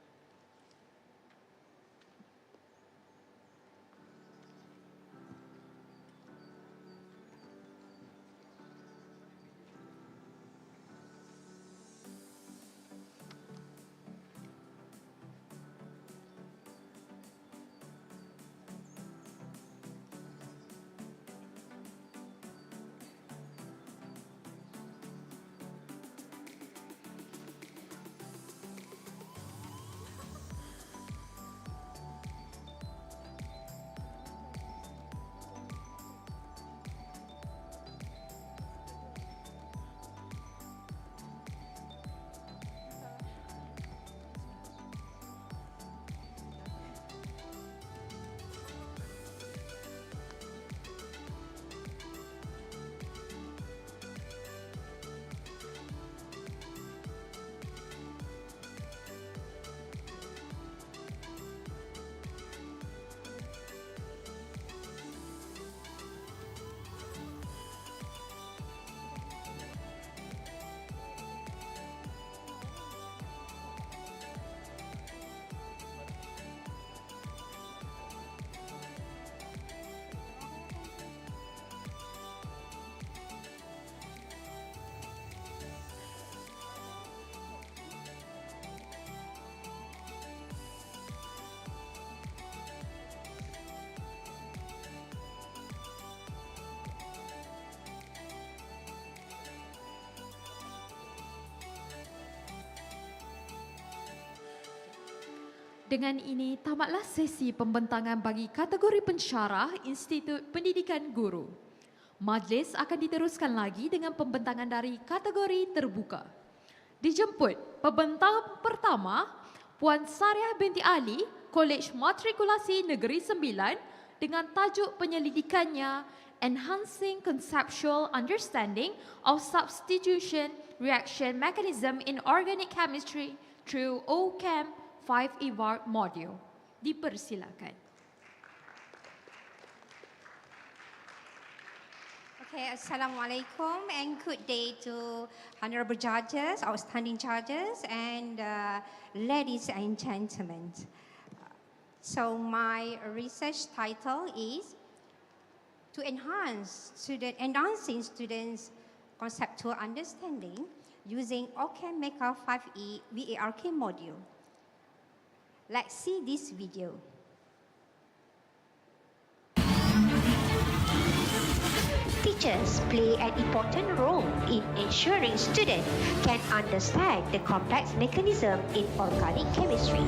Dengan ini, tamatlah sesi pembentangan bagi kategori pensyarah Institut Pendidikan Guru. Majlis akan diteruskan lagi dengan pembentangan dari kategori terbuka. Dijemput pembentang pertama, Puan Sariah binti Ali, Kolej Matrikulasi Negeri Sembilan dengan tajuk penyelidikannya Enhancing Conceptual Understanding of Substitution Reaction Mechanism in Organic Chemistry through OChem 5 EVAR module. Dipersilakan. Okay, Assalamualaikum and good day to honorable judges, outstanding judges, and ladies and gentlemen. So my research title is to enhancing students' conceptual understanding using OChem MECA 5E VARK module. Let's see this video. Teachers play an important role in ensuring students can understand the complex mechanism in organic chemistry.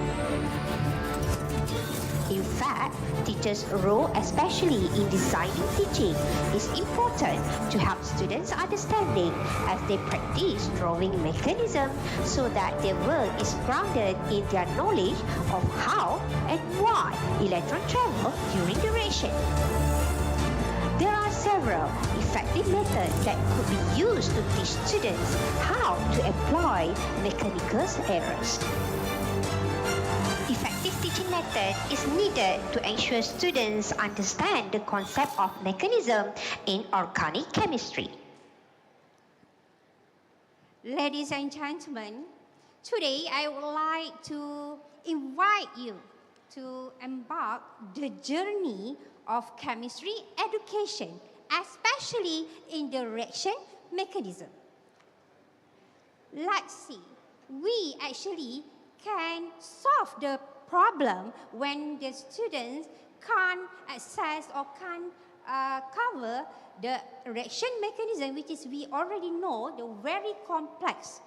In fact, teachers' role, especially in designing teaching, is important to help students' understanding as they practice drawing mechanism so that their work is grounded in their knowledge of how and why electrons travel during the reaction. There are several effective methods that could be used to teach students how to employ mechanical errors. Effective teaching method is needed to ensure students understand the concept of mechanism in organic chemistry. Ladies and gentlemen, today I would like to invite you to embark the journey of chemistry education, especially in the reaction mechanism. Let's see, we actually can solve the problem when the students can't access or can't cover the reaction mechanism, which is we already know the very complex.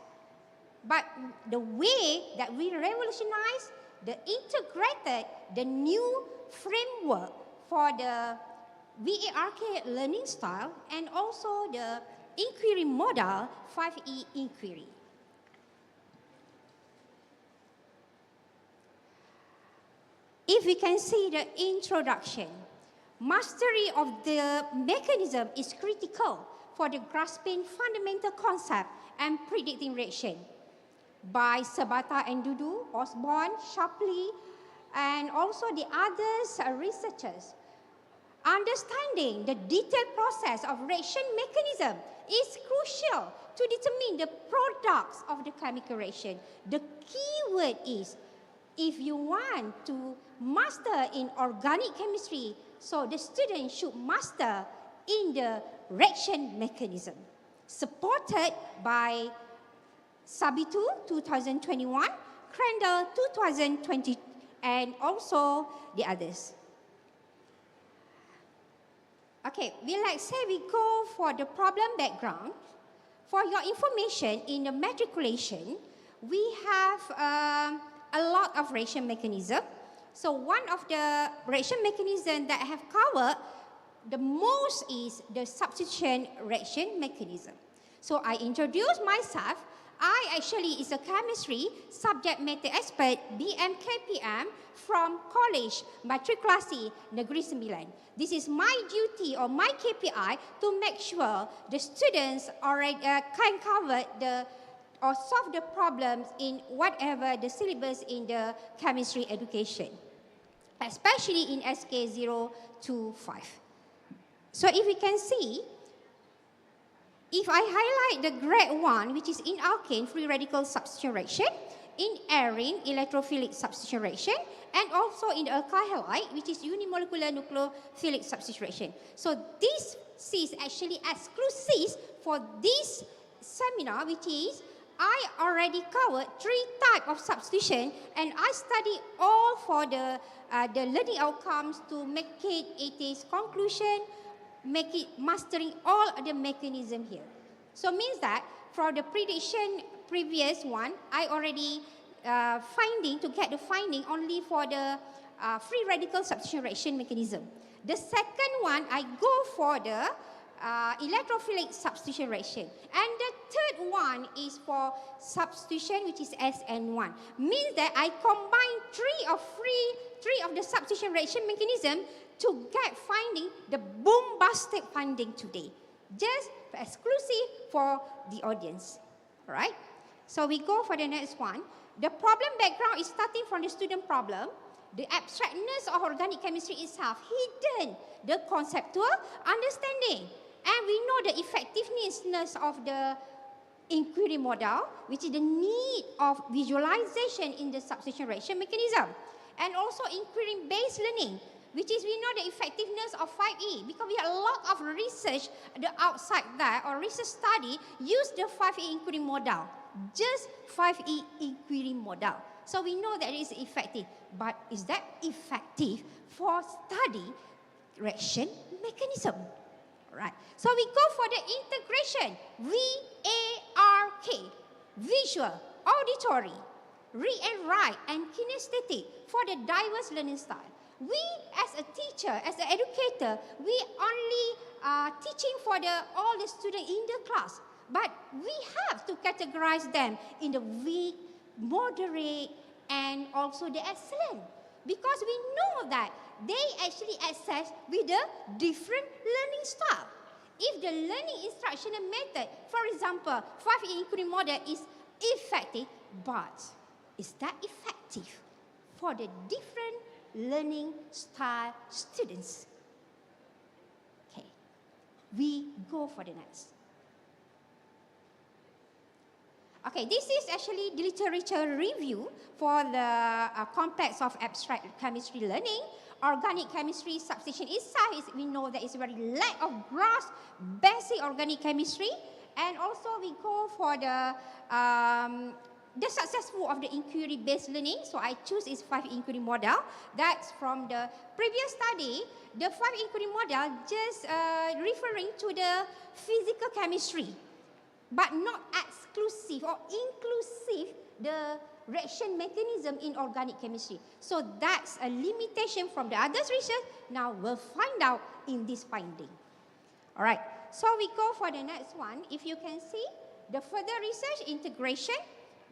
But the way that we revolutionize the integrated, the new framework for the VARK learning style and also the inquiry model 5E inquiry. If we can see the introduction, mastery of the mechanism is critical for the grasping fundamental concept and predicting reaction. By Sppa and Dudu, Osborne, Shapley, and also the others researchers. Understanding the detailed process of reaction mechanism is crucial to determine the products of the chemical reaction. The key word is, if you want to master in organic chemistry, so the student should master in the reaction mechanism. Supported by Sabitu 2021, Crandall 2020, and also the others. Okay, let's say we go for the problem background. For your information, in the matriculation, we have a lot of reaction mechanism. So one of the reaction mechanism that I have covered the most is the substitution reaction mechanism. So I introduce myself. I actually is a chemistry subject matter expert BMKPM from College Matrikulasi Negeri Sembilan. This is my duty or my KPI to make sure the students already can cover or solve the problems in whatever the syllabus in the chemistry education, especially in SK 025. So if we can see, if I highlight the grade 1, which is in alkane, free radical substitution reaction, in arene, electrophilic substitution reaction, and also in the alkyl halide, which is unimolecular nucleophilic substitution reaction. So this is actually exclusive for this seminar, which is I already covered 3 types of substitution, and I study all for the learning outcomes to make it is conclusion, make it mastering all the mechanism here. So means that for the prediction previous one, I already to get the finding only for the free radical substitution reaction mechanism. The second one, I go for the electrophilic substitution reaction. And the third one is for substitution, which is SN1. Means that I combine three of the substitution reaction mechanism to get finding the bombastic finding today. Just exclusive for the audience. Alright? So we go for the next one. The problem background is starting from the student problem. The abstractness of organic chemistry itself, hidden the conceptual understanding. And we know the effectiveness of the inquiry model, which is the need of visualization in the substitution reaction mechanism. And also inquiry-based learning, which is we know the effectiveness of 5E, because we have a lot of research outside that, or research study, use the 5E inquiry model. Just 5E inquiry model. So we know that it is effective. But is that effective for study reaction mechanism? Right. So we go for the integration, VARK, visual, auditory, read and write, and kinesthetic for the diverse learning style. We as a teacher, as an educator, we only teaching for all the students in the class. But we have to categorize them in the weak, moderate, and also the excellent. Because we know that they actually access with a different learning style. If the learning instructional method, for example, 5E inquiry model is effective, but is that effective for the different learning style students? Okay, we go for the next. Okay, this is actually the literature review for the complex of abstract chemistry learning. Organic chemistry substitution itself, we know that it's very lack of grasp basic organic chemistry, and also we go for the successful of the inquiry-based learning. So I choose is 5 inquiry model. That's from the previous study. The 5 inquiry model just referring to the physical chemistry, but not exclusive or inclusive the reaction mechanism in organic chemistry. So that's a limitation from the others research. Now we'll find out in this finding. All right, so we go for the next one. If you can see, the further research integration,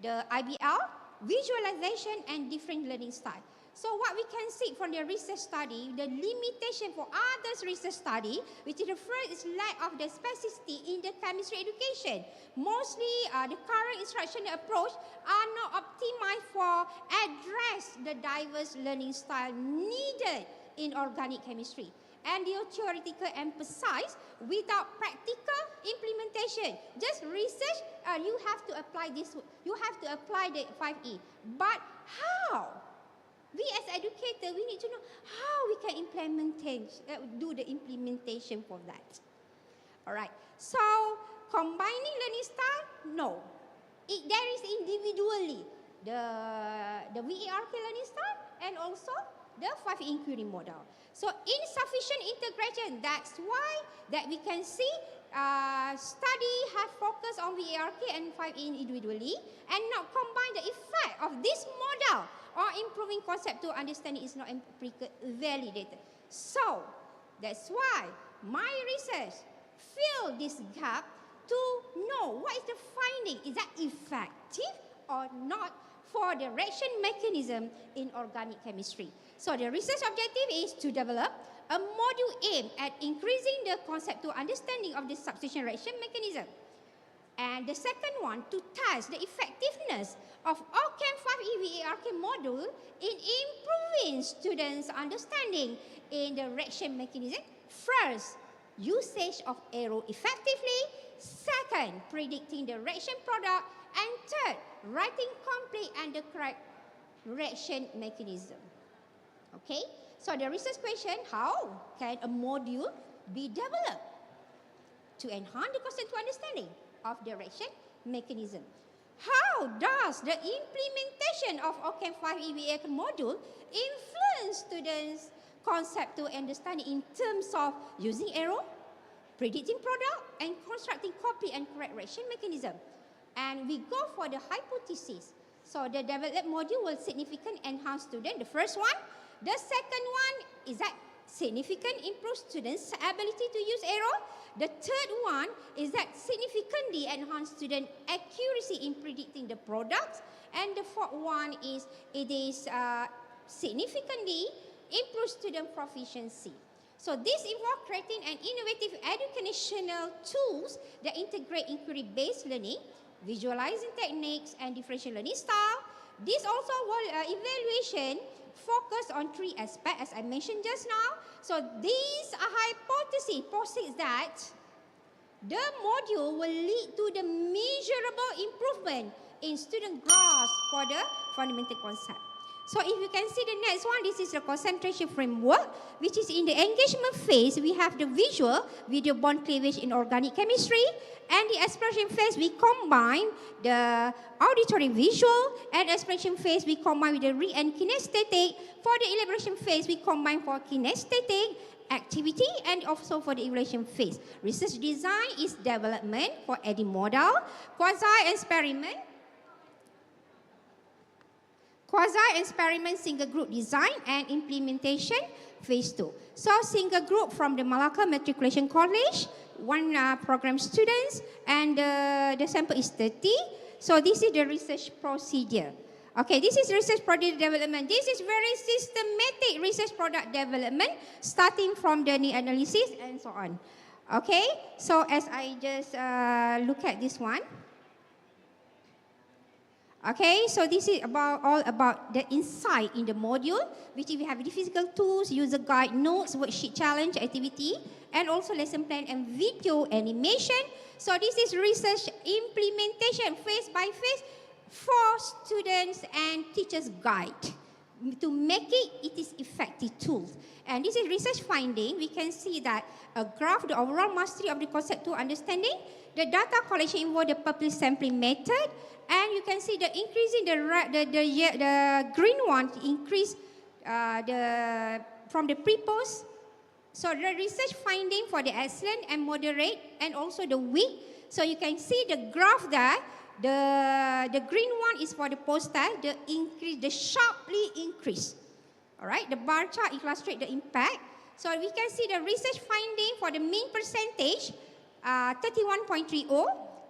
the IBL, visualization, and different learning style. So what we can see from the research study, the limitation for others research study, which is the first is lack of the specificity in the chemistry education. Mostly the current instructional approach are not optimized for address the diverse learning style needed in organic chemistry. And the theoretical emphasize without practical implementation. Just research, you have to apply this, you have to apply the 5E. But how? We as educators, we need to know how we can do the implementation for that. All right. So combining learning style, no. There is individually the VARK learning style and also the 5 inquiry model. So insufficient integration. That's why that we can see study have focused on VARK and 5 individually and not combine the effect of this model or improving conceptual understanding is not validated. So that's why my research fill this gap to know what is the finding. Is that effective or not for the reaction mechanism in organic chemistry? So the research objective is to develop a module aimed at increasing the conceptual understanding of the substitution reaction mechanism. And the second one, to test the effectiveness of OCHEM 5E VARK module in improving students' understanding in the reaction mechanism. First, usage of arrow effectively. Second, predicting the reaction product. And third, writing complete and the correct reaction mechanism. Okay, so the research question, how can a module be developed to enhance the conceptual understanding of the reaction mechanism? How does the implementation of OCHEM 5E VARK module influence students' conceptual understanding in terms of using arrow, predicting product, and constructing complete and correct reaction mechanism? And we go for the hypothesis. So the developed module will significantly enhance student. The first one. The second one is that significant improve students' ability to use arrow. The third one is that significantly enhance student accuracy in predicting the products. And the fourth one is it is significantly improve student proficiency. So this involves creating an innovative educational tools that integrate inquiry-based learning, visualizing techniques, and differential learning style. This also will evaluation focus on 3 aspects as I mentioned just now. So these hypotheses posits that the module will lead to the measurable improvement in student grasp for the fundamental concept. So if you can see the next one, this is the concentration framework, which is in the engagement phase, we have the visual, video bond cleavage in organic chemistry, and the exploration phase, we combine the auditory visual, and exploration phase, we combine with the read and kinesthetic. For the elaboration phase, we combine for kinesthetic, activity, and also for the evaluation phase. Research design is development for any model, quasi-experiment, single group design, and implementation, phase 2. So single group from the Malacca Matriculation College, 1 program students, and the sample is 30. So this is the research procedure. Okay, this is research product development. This is very systematic research product development, starting from the need analysis and so on. Okay, so as I just look at this one. Okay, so this is all about the insight in the module, which we have the physical tools, user guide, notes, worksheet challenge, activity, and also lesson plan and video animation. So this is research implementation, phase by phase, for students and teachers guide to make it is effective tools. And this is research finding. We can see that a graph, the overall mastery of the conceptual understanding, the data collection involved the public sampling method, and you can see the increasing the green one increase from the pre-post. So the research finding for the excellent and moderate and also the weak. So you can see the graph there. The green one is for the post-test, the sharply increase. All right, the bar chart illustrates the impact. So we can see the research finding for the mean percentage, 31.30.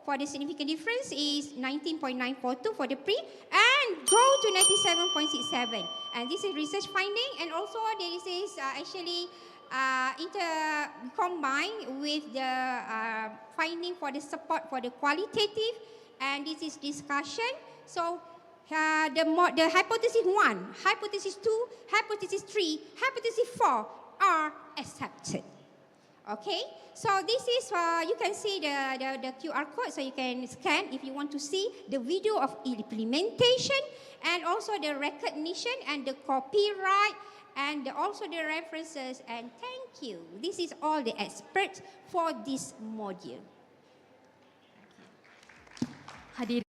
For the significant difference is 19.942 for the pre, and go to 97.67. And this is research finding, and also this is actually combined with the finding for the support for the qualitative. And this is discussion. So the hypothesis 1, hypothesis 2, hypothesis 3, hypothesis 4 are accepted. Okay, so this is, you can see the QR code, so you can scan if you want to see the video of implementation, and also the recognition and the copyright, and also the references. And thank you. This is all the experts for this module. Hadir